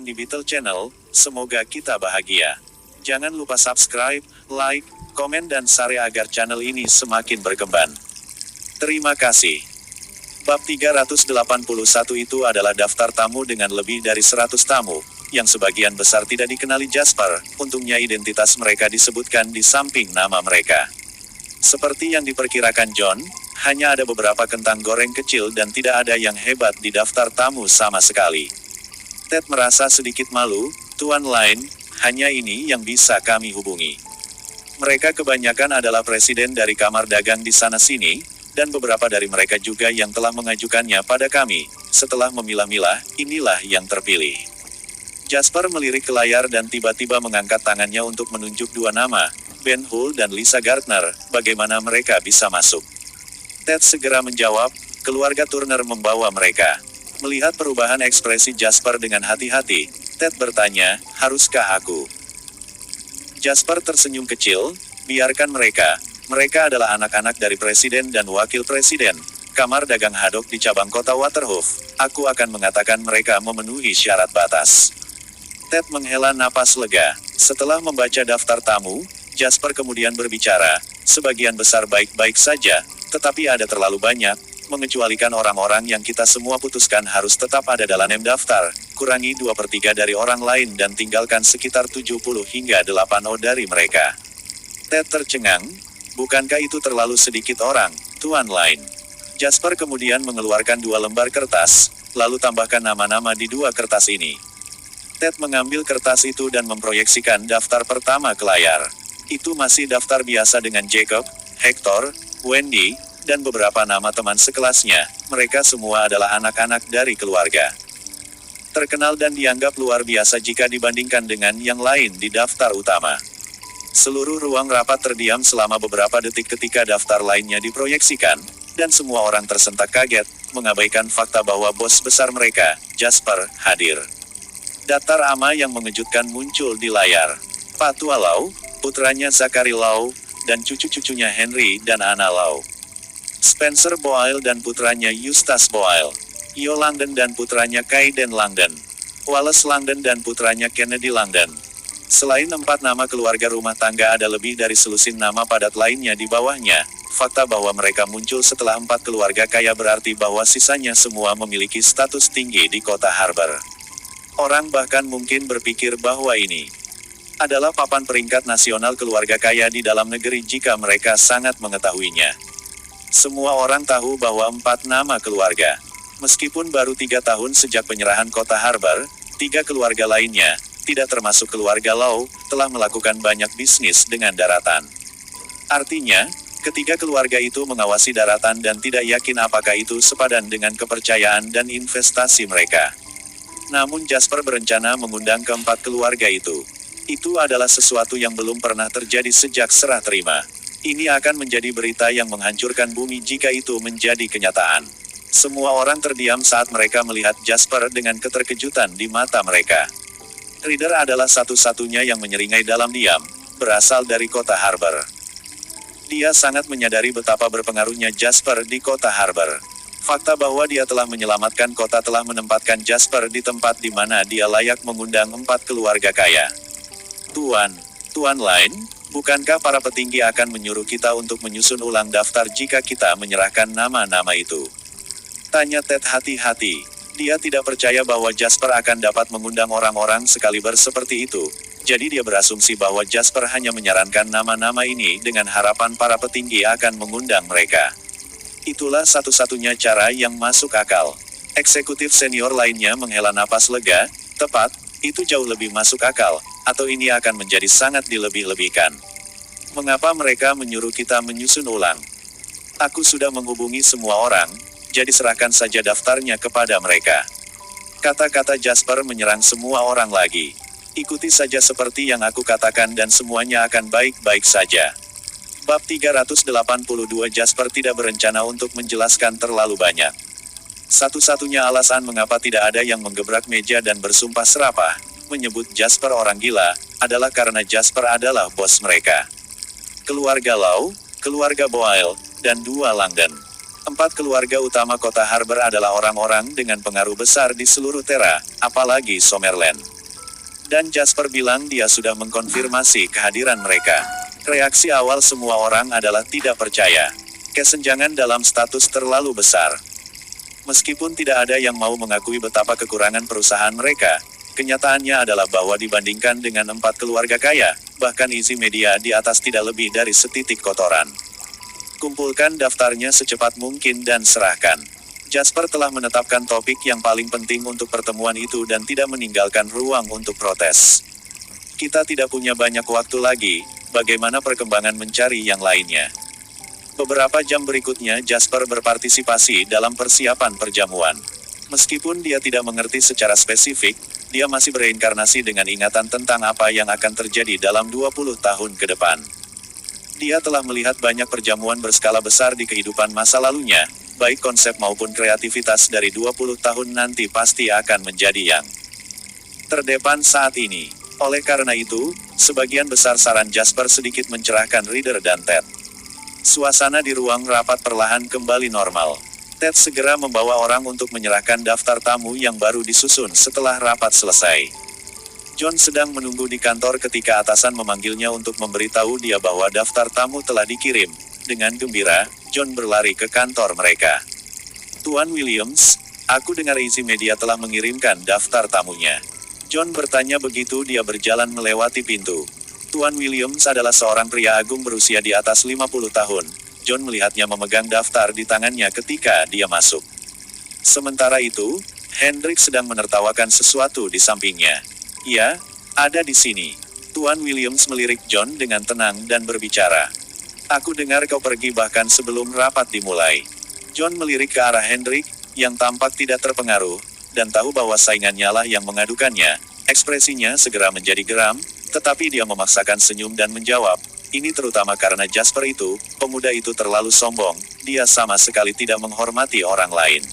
di Beetle Channel, semoga kita bahagia. Jangan lupa subscribe, like, komen dan share agar channel ini semakin berkembang. Terima kasih. Bab 381 itu adalah daftar tamu dengan lebih dari 100 tamu, yang sebagian besar tidak dikenali Jasper. Untungnya identitas mereka disebutkan di samping nama mereka. Seperti yang diperkirakan John, hanya ada beberapa kentang goreng kecil dan tidak ada yang hebat di daftar tamu sama sekali. Ted merasa sedikit malu, Tuan Lane, hanya ini yang bisa kami hubungi. Mereka kebanyakan adalah presiden dari kamar dagang di sana-sini, dan beberapa dari mereka juga yang telah mengajukannya pada kami. Setelah memilah-milah, inilah yang terpilih. Jasper melirik ke layar dan tiba-tiba mengangkat tangannya untuk menunjuk dua nama, Ben Hull dan Lisa Gardner. Bagaimana mereka bisa masuk? Ted segera menjawab, keluarga Turner membawa mereka. Melihat perubahan ekspresi Jasper dengan hati-hati, Ted bertanya, haruskah aku? Jasper tersenyum kecil, biarkan mereka. Mereka adalah anak-anak dari presiden dan wakil presiden, kamar dagang Haddock di cabang kota Waterhoof. Aku akan mengatakan mereka memenuhi syarat batas. Ted menghela napas lega. Setelah membaca daftar tamu, Jasper kemudian berbicara, sebagian besar baik-baik saja, tetapi ada terlalu banyak, mengecualikan orang-orang yang kita semua putuskan harus tetap ada dalam daftar, kurangi 2/3 dari orang lain dan tinggalkan sekitar 70 hingga 80 dari mereka. Ted tercengang, bukankah itu terlalu sedikit orang, Tuan Lane? Jasper kemudian mengeluarkan 2 lembar kertas, lalu tambahkan nama-nama di 2 kertas ini. Ted mengambil kertas itu dan memproyeksikan daftar pertama ke layar. Itu masih daftar biasa dengan Jacob, Hector, Wendy, dan beberapa nama teman sekelasnya. Mereka semua adalah anak-anak dari keluarga terkenal dan dianggap luar biasa jika dibandingkan dengan yang lain di daftar utama. Seluruh ruang rapat terdiam selama beberapa detik ketika daftar lainnya diproyeksikan, dan semua orang tersentak kaget, mengabaikan fakta bahwa bos besar mereka, Jasper, hadir. Daftar ama yang mengejutkan muncul di layar. Patua Lau, putranya Zachary Lau, dan cucu-cucunya Henry dan Anna Lau. Spencer Boyle dan putranya Eustace Boyle. Io Langdon dan putranya Kaiden Langdon. Wallace Langdon dan putranya Kennedy Langdon. Selain 4 nama keluarga rumah tangga ada lebih dari selusin nama padat lainnya di bawahnya. Fakta bahwa mereka muncul setelah 4 keluarga kaya berarti bahwa sisanya semua memiliki status tinggi di kota Harbor. Orang bahkan mungkin berpikir bahwa ini adalah papan peringkat nasional keluarga kaya di dalam negeri jika mereka sangat mengetahuinya. Semua orang tahu bahwa 4 nama keluarga. Meskipun baru 3 tahun sejak penyerahan kota Harbor, 3 keluarga lainnya, tidak termasuk keluarga Lau, telah melakukan banyak bisnis dengan daratan. Artinya, ketiga keluarga itu mengawasi daratan dan tidak yakin apakah itu sepadan dengan kepercayaan dan investasi mereka. Namun Jasper berencana mengundang keempat keluarga itu. Itu adalah sesuatu yang belum pernah terjadi sejak serah terima. Ini akan menjadi berita yang menghancurkan bumi jika itu menjadi kenyataan. Semua orang terdiam saat mereka melihat Jasper dengan keterkejutan di mata mereka. Reader adalah satu-satunya yang menyeringai dalam diam, berasal dari kota Harbor. Dia sangat menyadari betapa berpengaruhnya Jasper di kota Harbor. Fakta bahwa dia telah menyelamatkan kota telah menempatkan Jasper di tempat di mana dia layak mengundang 4 keluarga kaya. Tuan Lane, bukankah para petinggi akan menyuruh kita untuk menyusun ulang daftar jika kita menyerahkan nama-nama itu? Tanya Ted hati-hati. Dia tidak percaya bahwa Jasper akan dapat mengundang orang-orang sekaliber seperti itu. Jadi dia berasumsi bahwa Jasper hanya menyarankan nama-nama ini dengan harapan para petinggi akan mengundang mereka. Itulah satu-satunya cara yang masuk akal. Eksekutif senior lainnya menghela napas lega, tepat, itu jauh lebih masuk akal. Atau ini akan menjadi sangat dilebih-lebihkan. Mengapa mereka menyuruh kita menyusun ulang? Aku sudah menghubungi semua orang, jadi serahkan saja daftarnya kepada mereka. Kata-kata Jasper menyerang semua orang lagi. Ikuti saja seperti yang aku katakan dan semuanya akan baik-baik saja. Bab 382 Jasper tidak berencana untuk menjelaskan terlalu banyak. Satu-satunya alasan mengapa tidak ada yang menggebrak meja dan bersumpah serapah, menyebut Jasper orang gila, adalah karena Jasper adalah bos mereka. Keluarga Lau, keluarga Boyle, dan 2 Langdon. Empat keluarga utama kota Harbor adalah orang-orang dengan pengaruh besar di seluruh Terra, apalagi Summerland. Dan Jasper bilang dia sudah mengkonfirmasi kehadiran mereka. Reaksi awal semua orang adalah tidak percaya. Kesenjangan dalam status terlalu besar. Meskipun tidak ada yang mau mengakui betapa kekurangan perusahaan mereka, kenyataannya adalah bahwa dibandingkan dengan empat keluarga kaya, bahkan Easy Media di atas tidak lebih dari setitik kotoran. Kumpulkan daftarnya secepat mungkin dan serahkan. Jasper telah menetapkan topik yang paling penting untuk pertemuan itu dan tidak meninggalkan ruang untuk protes. Kita tidak punya banyak waktu lagi, bagaimana perkembangan mencari yang lainnya. Beberapa jam berikutnya Jasper berpartisipasi dalam persiapan perjamuan. Meskipun dia tidak mengerti secara spesifik, dia masih bereinkarnasi dengan ingatan tentang apa yang akan terjadi dalam 20 tahun ke depan. Dia telah melihat banyak perjamuan berskala besar di kehidupan masa lalunya, baik konsep maupun kreativitas dari 20 tahun nanti pasti akan menjadi yang terdepan saat ini. Oleh karena itu, sebagian besar saran Jasper sedikit mencerahkan Reader dan Ted. Suasana di ruang rapat perlahan kembali normal. Ted segera membawa orang untuk menyerahkan daftar tamu yang baru disusun setelah rapat selesai. John sedang menunggu di kantor ketika atasan memanggilnya untuk memberitahu dia bahwa daftar tamu telah dikirim. Dengan gembira, John berlari ke kantor mereka. Tuan Williams, aku dengar Easy Media telah mengirimkan daftar tamunya. John bertanya begitu dia berjalan melewati pintu. Tuan Williams adalah seorang pria agung berusia di atas 50 tahun. John melihatnya memegang daftar di tangannya ketika dia masuk. Sementara itu, Hendrik sedang menertawakan sesuatu di sampingnya. Ya, ada di sini. Tuan Williams melirik John dengan tenang dan berbicara. Aku dengar kau pergi bahkan sebelum rapat dimulai. John melirik ke arah Hendrik, yang tampak tidak terpengaruh, dan tahu bahwa saingannya lah yang mengadukannya. Ekspresinya segera menjadi geram, tetapi dia memaksakan senyum dan menjawab, ini terutama karena Jasper itu, pemuda itu terlalu sombong, dia sama sekali tidak menghormati orang lain.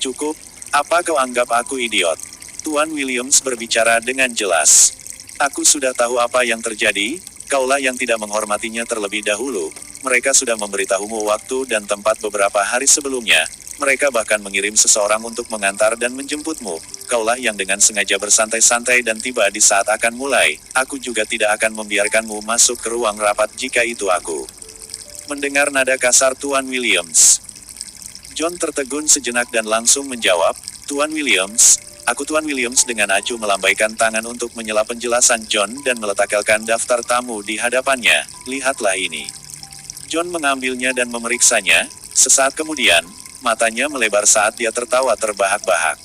Cukup, apa kau anggap aku idiot? Tuan Williams berbicara dengan jelas. Aku sudah tahu apa yang terjadi, kaulah yang tidak menghormatinya terlebih dahulu. Mereka sudah memberitahumu waktu dan tempat beberapa hari sebelumnya. Mereka bahkan mengirim seseorang untuk mengantar dan menjemputmu. Kaulah yang dengan sengaja bersantai-santai dan tiba di saat akan mulai. Aku juga tidak akan membiarkanmu masuk ke ruang rapat jika itu aku. Mendengar nada kasar Tuan Williams, John tertegun sejenak dan langsung menjawab, Tuan Williams, aku Tuan Williams dengan acuh melambaikan tangan untuk menyela penjelasan John dan meletakkan daftar tamu di hadapannya. Lihatlah ini. John mengambilnya dan memeriksanya. Sesaat kemudian, matanya melebar saat dia tertawa terbahak-bahak.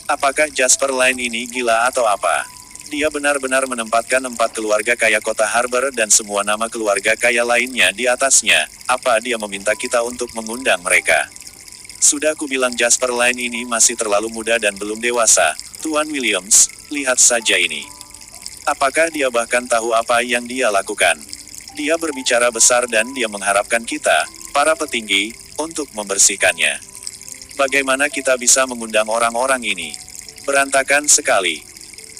Apakah Jasper Line ini gila atau apa? Dia benar-benar menempatkan empat keluarga kaya kota Harbor dan semua nama keluarga kaya lainnya di atasnya. Apa dia meminta kita untuk mengundang mereka? Sudah kubilang Jasper Line ini masih terlalu muda dan belum dewasa. Tuan Williams, lihat saja ini. Apakah dia bahkan tahu apa yang dia lakukan? Dia berbicara besar dan dia mengharapkan kita, para petinggi, untuk membersihkannya. Bagaimana kita bisa mengundang orang-orang ini? Berantakan sekali.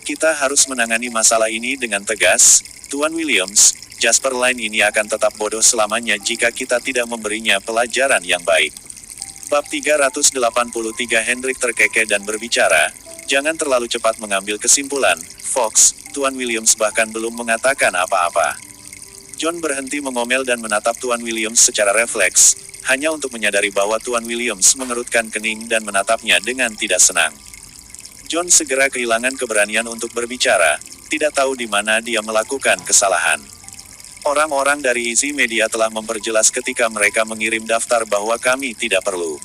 Kita harus menangani masalah ini dengan tegas. Tuan Williams, Jasper Line ini akan tetap bodoh selamanya jika kita tidak memberinya pelajaran yang baik. Bab 383 Hendrik terkekeh dan berbicara, jangan terlalu cepat mengambil kesimpulan, Fox. Tuan Williams bahkan belum mengatakan apa-apa. John berhenti mengomel dan menatap Tuan Williams secara refleks, hanya untuk menyadari bahwa Tuan Williams mengerutkan kening dan menatapnya dengan tidak senang. John segera kehilangan keberanian untuk berbicara, tidak tahu di mana dia melakukan kesalahan. Orang-orang dari Easy Media telah memperjelas ketika mereka mengirim daftar bahwa kami tidak perlu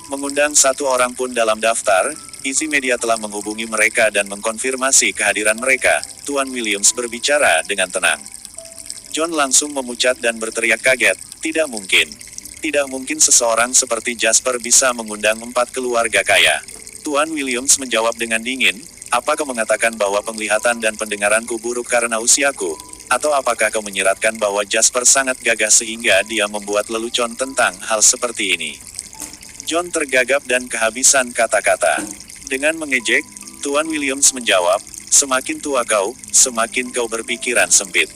mengundang satu orang pun dalam daftar. Easy Media telah menghubungi mereka dan mengkonfirmasi kehadiran mereka. Tuan Williams berbicara dengan tenang. John langsung memucat dan berteriak kaget, tidak mungkin. Tidak mungkin seseorang seperti Jasper bisa mengundang empat keluarga kaya. Tuan Williams menjawab dengan dingin, apa kau mengatakan bahwa penglihatan dan pendengaranku buruk karena usiaku? Atau apakah kau menyiratkan bahwa Jasper sangat gagah sehingga dia membuat lelucon tentang hal seperti ini? John tergagap dan kehabisan kata-kata. Dengan mengejek, Tuan Williams menjawab, semakin tua kau, semakin kau berpikiran sempit.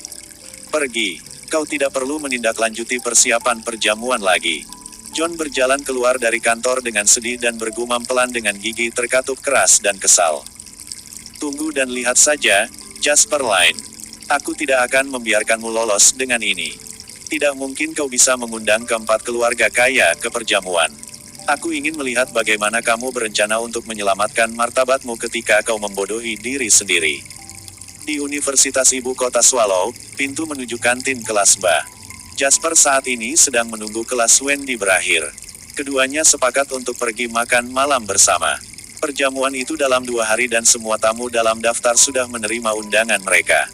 Pergi, kau tidak perlu menindaklanjuti persiapan perjamuan lagi. John berjalan keluar dari kantor dengan sedih dan bergumam pelan dengan gigi terkatup keras dan kesal. Tunggu dan lihat saja, Jasper Line. Aku tidak akan membiarkanmu lolos dengan ini. Tidak mungkin kau bisa mengundang keempat keluarga kaya ke perjamuan. Aku ingin melihat bagaimana kamu berencana untuk menyelamatkan martabatmu ketika kau membodohi diri sendiri. Di Universitas Ibu Kota Swallow, pintu menuju kantin kelas Ba. Jasper saat ini sedang menunggu kelas Wendy berakhir. Keduanya sepakat untuk pergi makan malam bersama. Perjamuan itu dalam 2 hari dan semua tamu dalam daftar sudah menerima undangan mereka.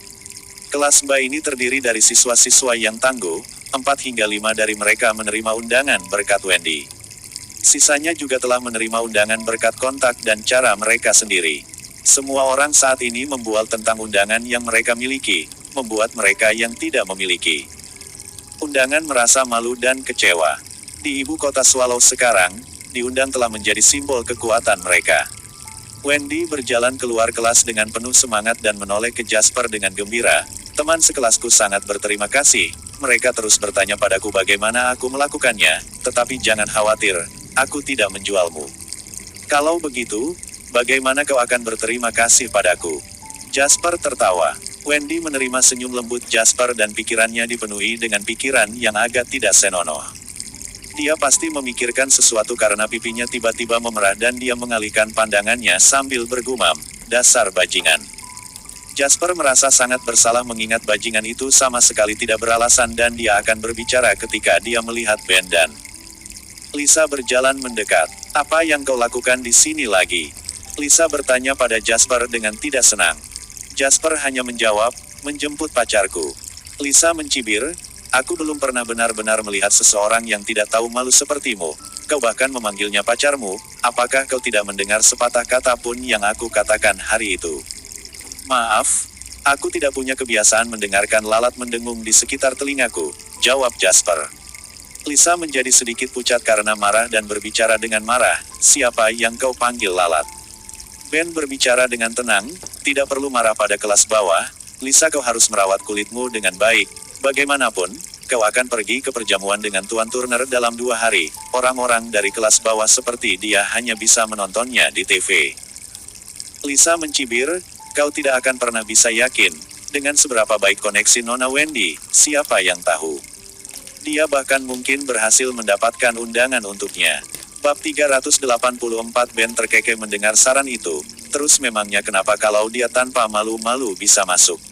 Kelas Ba ini terdiri dari siswa-siswa yang tangguh, 4 hingga 5 dari mereka menerima undangan berkat Wendy. Sisanya juga telah menerima undangan berkat kontak dan cara mereka sendiri. Semua orang saat ini membual tentang undangan yang mereka miliki, membuat mereka yang tidak memiliki undangan merasa malu dan kecewa. Di ibu kota Swallow sekarang, diundang telah menjadi simbol kekuatan mereka. Wendy berjalan keluar kelas dengan penuh semangat dan menoleh ke Jasper dengan gembira. Teman sekelasku sangat berterima kasih. Mereka terus bertanya padaku bagaimana aku melakukannya, tetapi jangan khawatir, aku tidak menjualmu. Kalau begitu, bagaimana kau akan berterima kasih padaku? Jasper tertawa. Wendy menerima senyum lembut Jasper dan pikirannya dipenuhi dengan pikiran yang agak tidak senonoh. Dia pasti memikirkan sesuatu karena pipinya tiba-tiba memerah dan dia mengalihkan pandangannya sambil bergumam, dasar bajingan. Jasper merasa sangat bersalah mengingat bajingan itu sama sekali tidak beralasan dan dia akan berbicara ketika dia melihat Ben dan Lisa berjalan mendekat. Apa yang kau lakukan di sini lagi? Lisa bertanya pada Jasper dengan tidak senang. Jasper hanya menjawab, menjemput pacarku. Lisa mencibir, aku belum pernah benar-benar melihat seseorang yang tidak tahu malu sepertimu. Kau bahkan memanggilnya pacarmu, apakah kau tidak mendengar sepatah kata pun yang aku katakan hari itu? Maaf, aku tidak punya kebiasaan mendengarkan lalat mendengung di sekitar telingaku, jawab Jasper. Lisa menjadi sedikit pucat karena marah dan berbicara dengan marah, siapa yang kau panggil lalat? Ben berbicara dengan tenang, tidak perlu marah pada kelas bawah, Lisa kau harus merawat kulitmu dengan baik, bagaimanapun, kau akan pergi ke perjamuan dengan Tuan Turner dalam 2 hari, orang-orang dari kelas bawah seperti dia hanya bisa menontonnya di TV. Lisa mencibir, kau tidak akan pernah bisa yakin, dengan seberapa baik koneksi Nona Wendy, siapa yang tahu. Dia bahkan mungkin berhasil mendapatkan undangan untuknya. Bab 384 Ben terkekeh mendengar saran itu, terus memangnya kenapa kalau dia tanpa malu-malu bisa masuk.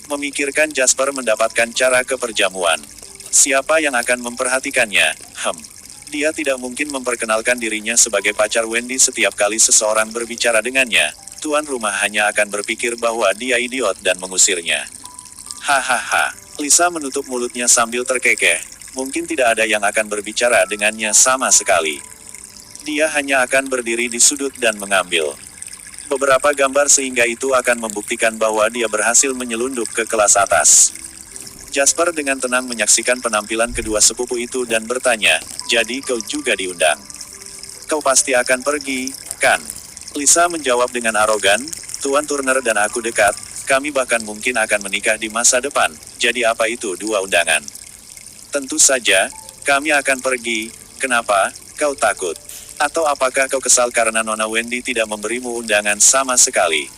Memikirkan Jasper mendapatkan cara ke perjamuan. Siapa yang akan memperhatikannya? Dia tidak mungkin memperkenalkan dirinya sebagai pacar Wendy setiap kali seseorang berbicara dengannya. Tuan rumah hanya akan berpikir bahwa dia idiot dan mengusirnya. Hahaha, Lisa menutup mulutnya sambil terkekeh. Mungkin tidak ada yang akan berbicara dengannya sama sekali. Dia hanya akan berdiri di sudut dan mengambil beberapa gambar sehingga itu akan membuktikan bahwa dia berhasil menyelundup ke kelas atas. Jasper dengan tenang menyaksikan penampilan kedua sepupu itu dan bertanya, jadi kau juga diundang? Kau pasti akan pergi, kan? Lisa menjawab dengan arogan, Tuan Turner dan aku dekat, kami bahkan mungkin akan menikah di masa depan, jadi apa itu 2 undangan? Tentu saja, kami akan pergi, kenapa, kau takut? Atau apakah kau kesal karena Nona Wendy tidak memberimu undangan sama sekali?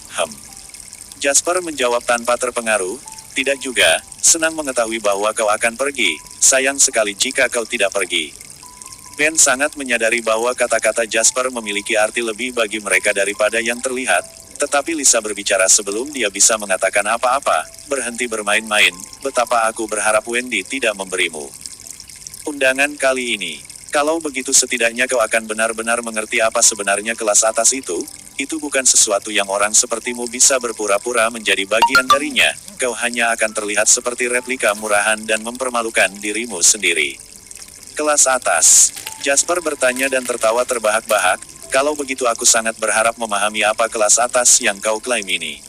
Jasper menjawab tanpa terpengaruh, tidak juga, senang mengetahui bahwa kau akan pergi, sayang sekali jika kau tidak pergi. Ben sangat menyadari bahwa kata-kata Jasper memiliki arti lebih bagi mereka daripada yang terlihat, tetapi Lisa berbicara sebelum dia bisa mengatakan apa-apa, berhenti bermain-main, betapa aku berharap Wendy tidak memberimu undangan kali ini. Kalau begitu setidaknya kau akan benar-benar mengerti apa sebenarnya kelas atas itu bukan sesuatu yang orang sepertimu bisa berpura-pura menjadi bagian darinya, kau hanya akan terlihat seperti replika murahan dan mempermalukan dirimu sendiri. Kelas atas. Jasper bertanya dan tertawa terbahak-bahak, kalau begitu aku sangat berharap memahami apa kelas atas yang kau klaim ini.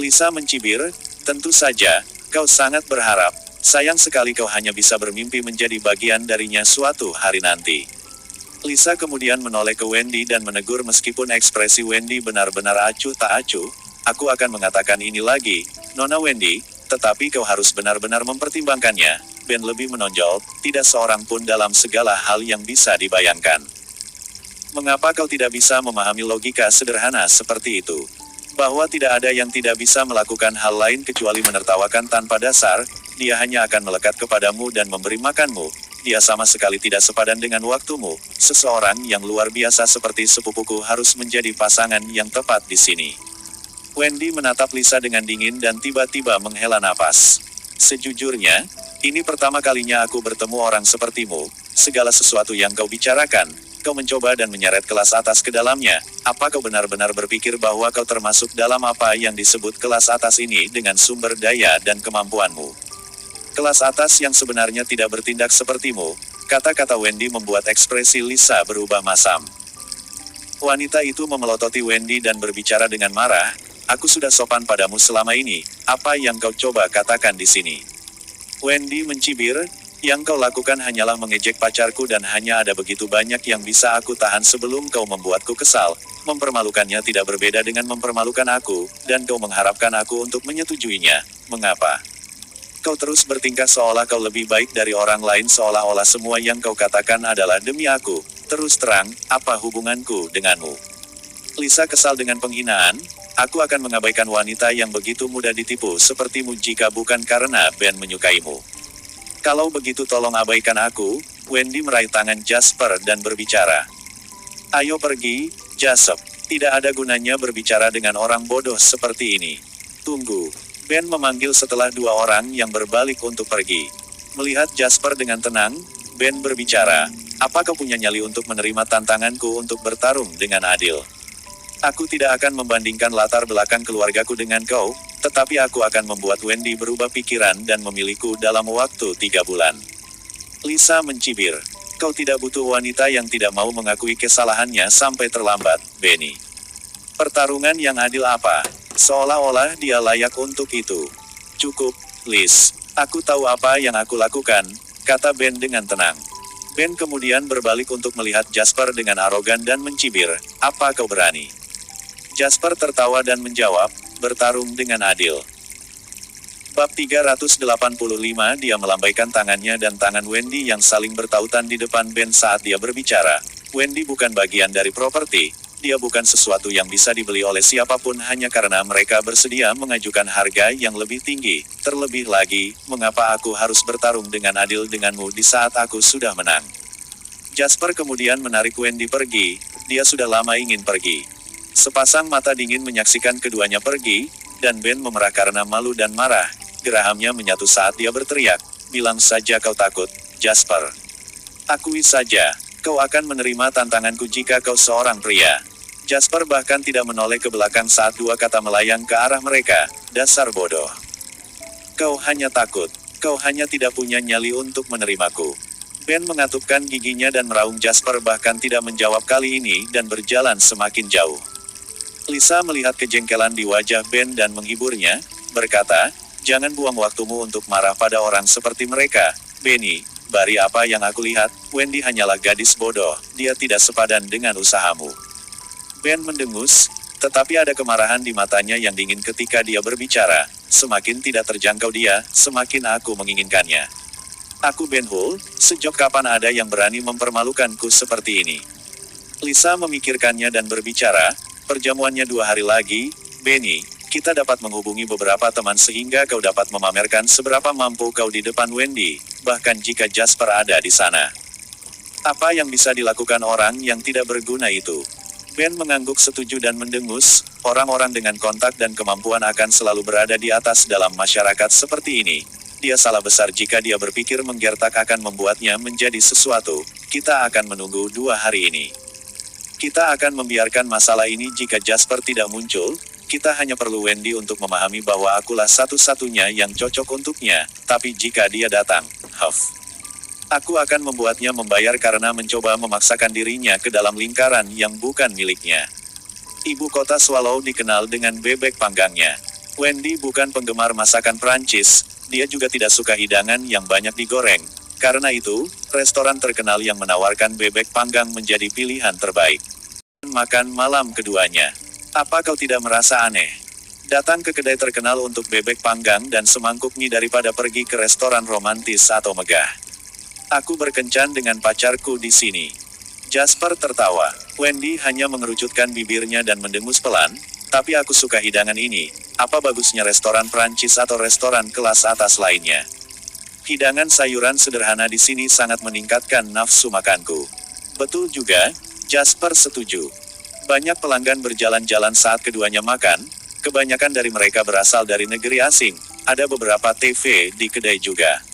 Lisa mencibir, tentu saja, kau sangat berharap. Sayang sekali kau hanya bisa bermimpi menjadi bagian darinya suatu hari nanti. Lisa kemudian menoleh ke Wendy dan menegur meskipun ekspresi Wendy benar-benar acuh tak acuh, aku akan mengatakan ini lagi, Nona Wendy, tetapi kau harus benar-benar mempertimbangkannya, Ben lebih menonjol, tidak seorang pun dalam segala hal yang bisa dibayangkan. Mengapa kau tidak bisa memahami logika sederhana seperti itu? Bahwa tidak ada yang tidak bisa melakukan hal lain kecuali menertawakan tanpa dasar, dia hanya akan melekat kepadamu dan memberi makanmu. Dia sama sekali tidak sepadan dengan waktumu. Seseorang yang luar biasa seperti sepupuku harus menjadi pasangan yang tepat di sini. Wendy menatap Lisa dengan dingin dan tiba-tiba menghela napas. Sejujurnya, ini pertama kalinya aku bertemu orang sepertimu. Segala sesuatu yang kau bicarakan, kau mencoba dan menyeret kelas atas ke dalamnya. Apa kau benar-benar berpikir bahwa kau termasuk dalam apa yang disebut kelas atas ini dengan sumber daya dan kemampuanmu? Kelas atas yang sebenarnya tidak bertindak sepertimu, kata-kata Wendy membuat ekspresi Lisa berubah masam. Wanita itu memelototi Wendy dan berbicara dengan marah, aku sudah sopan padamu selama ini, apa yang kau coba katakan di sini? Wendy mencibir, yang kau lakukan hanyalah mengejek pacarku dan hanya ada begitu banyak yang bisa aku tahan sebelum kau membuatku kesal. Mempermalukannya tidak berbeda dengan mempermalukan aku, dan kau mengharapkan aku untuk menyetujuinya. Mengapa? Kau terus bertingkah seolah kau lebih baik dari orang lain seolah-olah semua yang kau katakan adalah demi aku. Terus terang, apa hubunganku denganmu? Lisa kesal dengan penghinaan, aku akan mengabaikan wanita yang begitu mudah ditipu sepertimu jika bukan karena Ben menyukaimu. Kalau begitu tolong abaikan aku. Wendy meraih tangan Jasper dan berbicara. Ayo pergi, Jasper. Tidak ada gunanya berbicara dengan orang bodoh seperti ini. Tunggu. Ben memanggil setelah dua orang yang berbalik untuk pergi. Melihat Jasper dengan tenang, Ben berbicara, apa kau punya nyali untuk menerima tantanganku untuk bertarung dengan adil? Aku tidak akan membandingkan latar belakang keluargaku dengan kau, tetapi aku akan membuat Wendy berubah pikiran dan memilihku dalam waktu 3 bulan. Lisa mencibir, kau tidak butuh wanita yang tidak mau mengakui kesalahannya sampai terlambat, Benny. Pertarungan yang adil apa? Seolah-olah dia layak untuk itu. Cukup, Liz. Aku tahu apa yang aku lakukan, kata Ben dengan tenang. Ben kemudian berbalik untuk melihat Jasper dengan arogan dan mencibir, apa kau berani? Jasper tertawa dan menjawab, bertarung dengan adil. Bab 385 dia melambaikan tangannya dan tangan Wendy yang saling bertautan di depan Ben saat dia berbicara. Wendy bukan bagian dari properti. Dia bukan sesuatu yang bisa dibeli oleh siapapun hanya karena mereka bersedia mengajukan harga yang lebih tinggi. Terlebih lagi, mengapa aku harus bertarung dengan adil denganmu di saat aku sudah menang? Jasper kemudian menarik Wendy pergi, dia sudah lama ingin pergi. Sepasang mata dingin menyaksikan keduanya pergi, dan Ben memerah karena malu dan marah. Gerahamnya menyatu saat dia berteriak, bilang saja kau takut, Jasper. Akui saja, kau akan menerima tantanganku jika kau seorang pria. Jasper bahkan tidak menoleh ke belakang saat dua kata melayang ke arah mereka, dasar bodoh. Kau hanya takut, kau hanya tidak punya nyali untuk menerimaku. Ben mengatupkan giginya dan meraung Jasper bahkan tidak menjawab kali ini dan berjalan semakin jauh. Lisa melihat kejengkelan di wajah Ben dan menghiburnya, berkata, jangan buang waktumu untuk marah pada orang seperti mereka, Benny. Dari apa yang aku lihat, Wendy hanyalah gadis bodoh, dia tidak sepadan dengan usahamu. Ben mendengus, tetapi ada kemarahan di matanya yang dingin ketika dia berbicara. Semakin tidak terjangkau dia, semakin aku menginginkannya. Aku Ben Hull, sejak kapan ada yang berani mempermalukanku seperti ini? Lisa memikirkannya dan berbicara, perjamuannya 2 hari lagi, Benny, kita dapat menghubungi beberapa teman sehingga kau dapat memamerkan seberapa mampu kau di depan Wendy, bahkan jika Jasper ada di sana. Apa yang bisa dilakukan orang yang tidak berguna itu? Ben mengangguk setuju dan mendengus, orang-orang dengan kontak dan kemampuan akan selalu berada di atas dalam masyarakat seperti ini. Dia salah besar jika dia berpikir menggertak akan membuatnya menjadi sesuatu. Kita akan menunggu 2 hari ini. Kita akan membiarkan masalah ini jika Jasper tidak muncul. Kita hanya perlu Wendy untuk memahami bahwa akulah satu-satunya yang cocok untuknya. Tapi jika dia datang, aku akan membuatnya membayar karena mencoba memaksakan dirinya ke dalam lingkaran yang bukan miliknya. Ibu kota Swallow dikenal dengan bebek panggangnya. Wendy bukan penggemar masakan Prancis, dia juga tidak suka hidangan yang banyak digoreng. Karena itu, restoran terkenal yang menawarkan bebek panggang menjadi pilihan terbaik. Makan malam keduanya. Apa kau tidak merasa aneh? Datang ke kedai terkenal untuk bebek panggang dan semangkuk mie daripada pergi ke restoran romantis atau megah. Aku berkencan dengan pacarku di sini. Jasper tertawa. Wendy hanya mengerucutkan bibirnya dan mendengus pelan, tapi aku suka hidangan ini. Apa bagusnya restoran Prancis atau restoran kelas atas lainnya? Hidangan sayuran sederhana di sini sangat meningkatkan nafsu makanku. Betul juga, Jasper setuju. Banyak pelanggan berjalan-jalan saat keduanya makan, kebanyakan dari mereka berasal dari negeri asing, ada beberapa TV di kedai juga.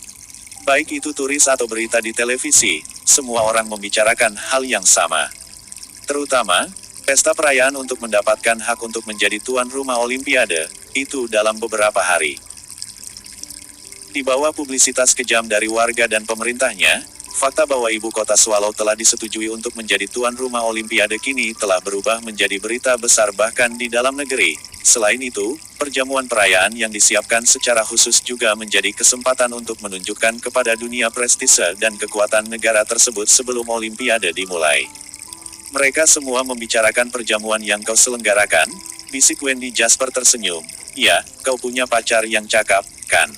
Baik itu turis atau berita di televisi, semua orang membicarakan hal yang sama. Terutama, pesta perayaan untuk mendapatkan hak untuk menjadi tuan rumah Olimpiade, itu dalam beberapa hari. Di bawah publisitas kejam dari warga dan pemerintahnya, fakta bahwa ibu kota Swallow telah disetujui untuk menjadi tuan rumah Olimpiade kini telah berubah menjadi berita besar bahkan di dalam negeri. Selain itu, perjamuan perayaan yang disiapkan secara khusus juga menjadi kesempatan untuk menunjukkan kepada dunia prestise dan kekuatan negara tersebut sebelum Olimpiade dimulai. Mereka semua membicarakan perjamuan yang kau selenggarakan, bisik Wendy. Jasper tersenyum. Ya, kau punya pacar yang cakap, kan?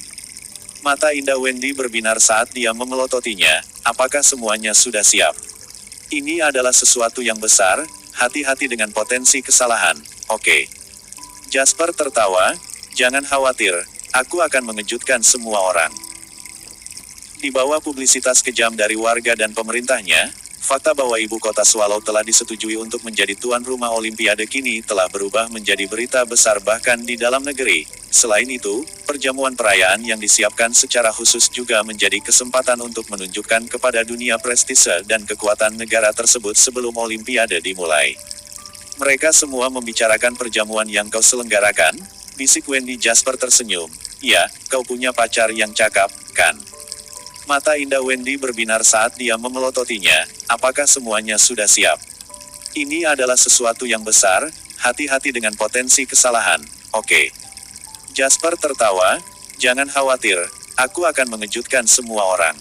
Mata indah Wendy berbinar saat dia memelototinya. Apakah semuanya sudah siap? Ini adalah sesuatu yang besar, hati-hati dengan potensi kesalahan, oke? Jasper tertawa, jangan khawatir, aku akan mengejutkan semua orang. Di bawah publisitas kejam dari warga dan pemerintahnya, fakta bahwa ibu kota Swallow telah disetujui untuk menjadi tuan rumah Olimpiade kini telah berubah menjadi berita besar bahkan di dalam negeri. Selain itu, perjamuan perayaan yang disiapkan secara khusus juga menjadi kesempatan untuk menunjukkan kepada dunia prestise dan kekuatan negara tersebut sebelum Olimpiade dimulai. Mereka semua membicarakan perjamuan yang kau selenggarakan, bisik Wendy. Jasper tersenyum. Ya, kau punya pacar yang cakap, kan? Mata indah Wendy berbinar saat dia memelototinya. Apakah semuanya sudah siap? Ini adalah sesuatu yang besar, hati-hati dengan potensi kesalahan, oke? Jasper tertawa, jangan khawatir, aku akan mengejutkan semua orang.